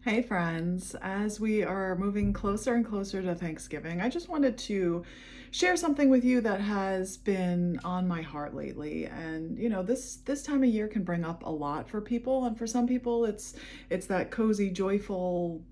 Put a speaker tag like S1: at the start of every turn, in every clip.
S1: Hey friends, as we are moving closer and closer to Thanksgiving, I just wanted to share something with you that has been on my heart lately. And this time of year can bring up a lot for people, and for some people it's that cozy, joyful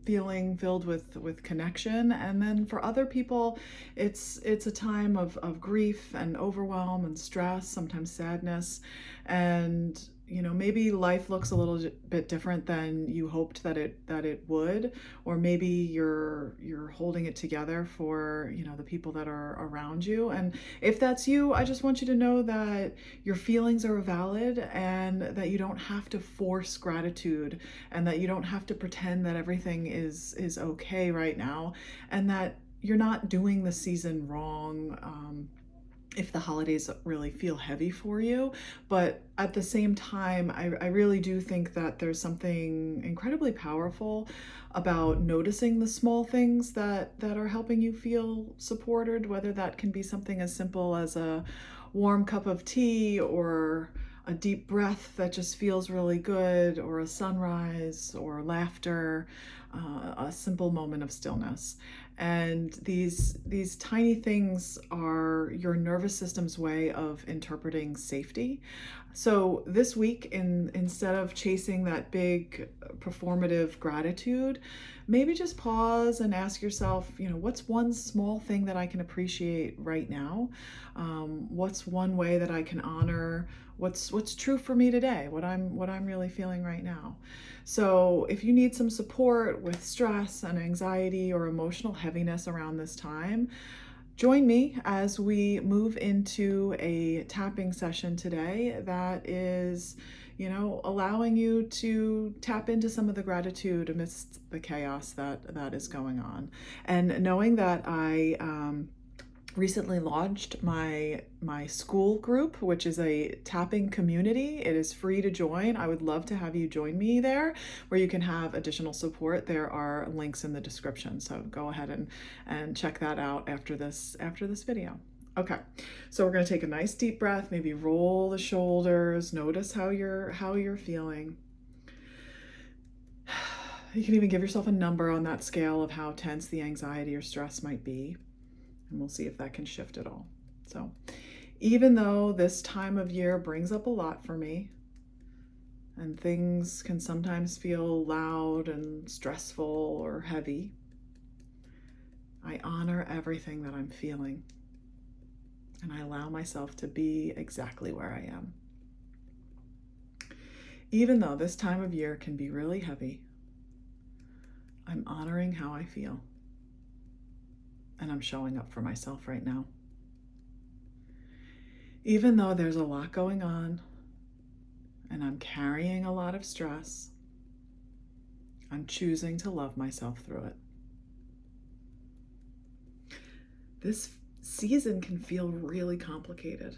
S1: feeling filled with connection, and then for other people it's a time of grief and overwhelm and stress, sometimes sadness. And maybe life looks a little bit different than you hoped that it would, or maybe you're holding it together for the people that are around you. And if that's you, I just want you to know that your feelings are valid, and that you don't have to force gratitude, and that you don't have to pretend that everything is okay right now, and that you're not doing the season wrong. If the holidays really feel heavy for you. But at the same time, I really do think that there's something incredibly powerful about noticing the small things that are helping you feel supported, whether that can be something as simple as a warm cup of tea, or a deep breath that just feels really good, or a sunrise, or laughter, a simple moment of stillness. And these tiny things are your nervous system's way of interpreting safety. So this week, instead of chasing that big performative gratitude, maybe just pause and ask yourself, what's one small thing that I can appreciate right now? What's one way that I can honor what's true for me today, what I'm really feeling right now. So if you need some support with stress and anxiety or emotional heaviness around this time, join me as we move into a tapping session today that is, allowing you to tap into some of the gratitude amidst the chaos that is going on. And knowing that I recently launched my Skool group, which is a tapping community. It is free to join. I would love to have you join me there, where you can have additional support. There are links in the description, so go ahead and check that out after this video. Okay, so we're going to take a nice deep breath, maybe roll the shoulders, notice how you're feeling. You can even give yourself a number on that scale of how tense the anxiety or stress might be, and we'll see if that can shift at all. So even though this time of year brings up a lot for me, and things can sometimes feel loud and stressful or heavy, I honor everything that I'm feeling, and I allow myself to be exactly where I am. Even though this time of year can be really heavy, I'm honoring how I feel, and I'm showing up for myself right now. Even though there's a lot going on and I'm carrying a lot of stress, I'm choosing to love myself through it. This season can feel really complicated.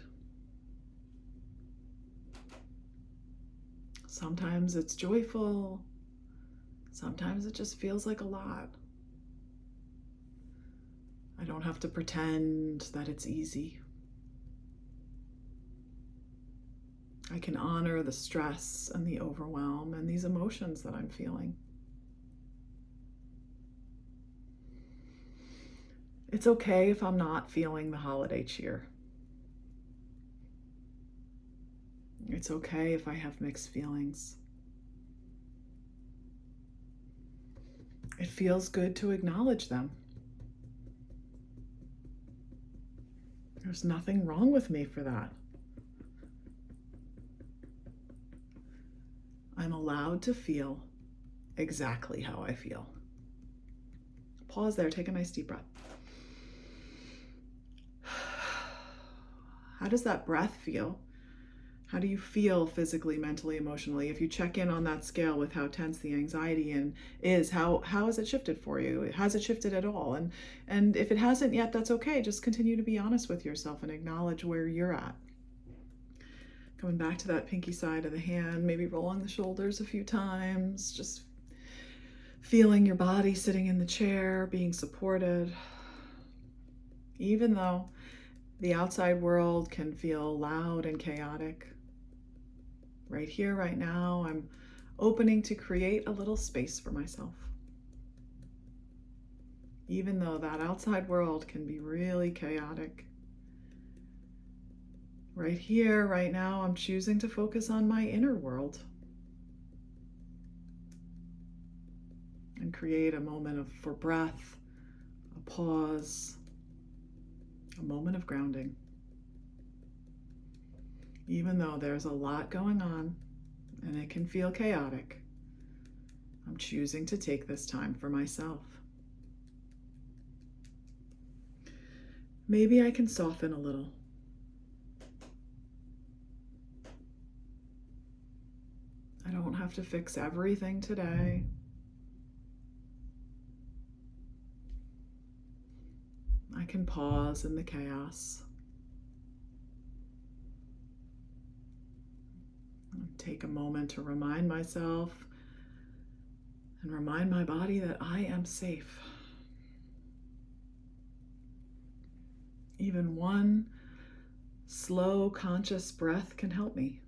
S1: Sometimes it's joyful, sometimes it just feels like a lot. I don't have to pretend that it's easy. I can honor the stress and the overwhelm and these emotions that I'm feeling. It's okay if I'm not feeling the holiday cheer. It's okay if I have mixed feelings. It feels good to acknowledge them. There's nothing wrong with me for that. I'm allowed to feel exactly how I feel. Pause there, take a nice deep breath. How does that breath feel? How do you feel physically, mentally, emotionally? If you check in on that scale with how tense the anxiety is, how has it shifted for you? Has it shifted at all? And if it hasn't yet, that's okay. Just continue to be honest with yourself and acknowledge where you're at. Coming back to that pinky side of the hand, maybe rolling the shoulders a few times, just feeling your body sitting in the chair, being supported. Even though the outside world can feel loud and chaotic, right here, right now, I'm opening to create a little space for myself. Even though that outside world can be really chaotic. Right here, right now, I'm choosing to focus on my inner world and create a moment for breath, a pause, a moment of grounding. Even though there's a lot going on and it can feel chaotic, I'm choosing to take this time for myself. Maybe I can soften a little. I don't have to fix everything today. I can pause in the chaos. Take a moment to remind myself and remind my body that I am safe. Even one slow, conscious breath can help me.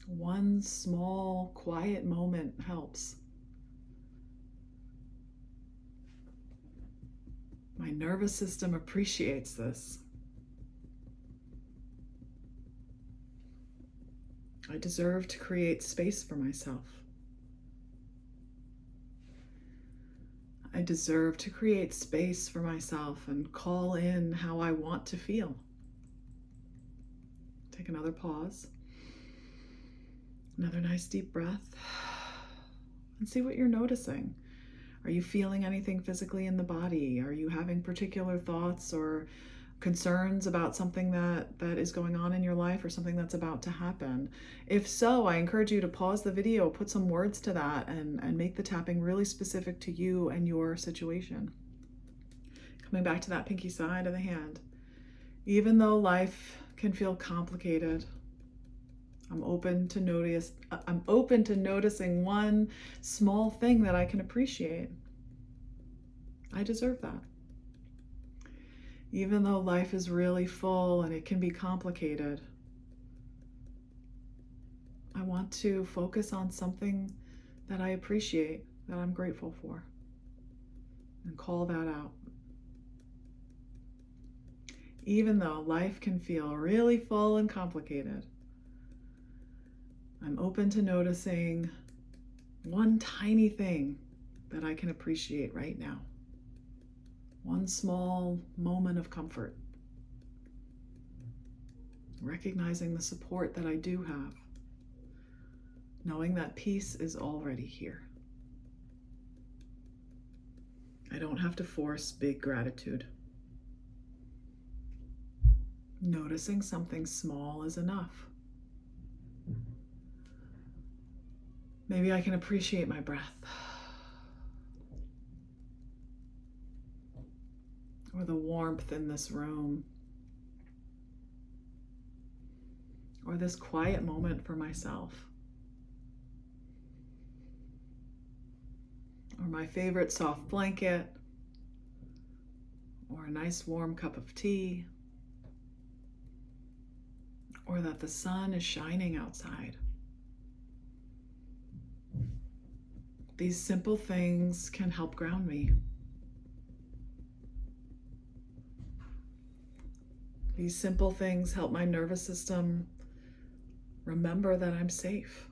S1: One small, quiet moment helps. My nervous system appreciates this. I deserve to create space for myself. I deserve to create space for myself and call in how I want to feel. Take another pause. Another nice deep breath. And see what you're noticing. Are you feeling anything physically in the body? Are you having particular thoughts or concerns about something that is going on in your life or something that's about to happen? If so, I encourage you to pause the video, put some words to that, and make the tapping really specific to you and your situation. Coming back to that pinky side of the hand. Even though life can feel complicated, I'm open to noticing one small thing that I can appreciate. I deserve that. Even though life is really full and it can be complicated, I want to focus on something that I appreciate, that I'm grateful for, and call that out. Even though life can feel really full and complicated, I'm open to noticing one tiny thing that I can appreciate right now. One small moment of comfort. Recognizing the support that I do have. Knowing that peace is already here. I don't have to force big gratitude. Noticing something small is enough. Maybe I can appreciate my breath. Or the warmth in this room. Or this quiet moment for myself. Or my favorite soft blanket. Or a nice warm cup of tea. Or that the sun is shining outside. These simple things can help ground me. These simple things help my nervous system remember that I'm safe.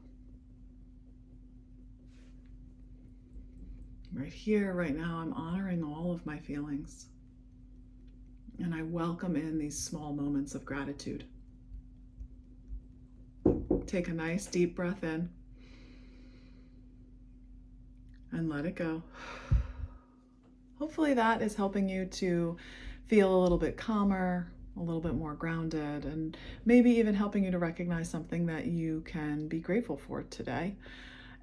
S1: Right here, right now, I'm honoring all of my feelings. And I welcome in these small moments of gratitude. Take a nice deep breath in. And let it go. Hopefully that is helping you to feel a little bit calmer, a little bit more grounded, and maybe even helping you to recognize something that you can be grateful for today.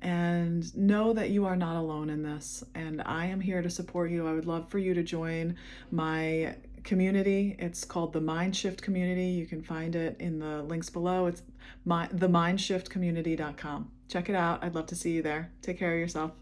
S1: And know that you are not alone in this, and I am here to support you. I would love for you to join my community. It's called the Mindshift Community. You can find it in the links below. It's themindshiftcommunity.com. Check it out. I'd love to see you there. Take care of yourself.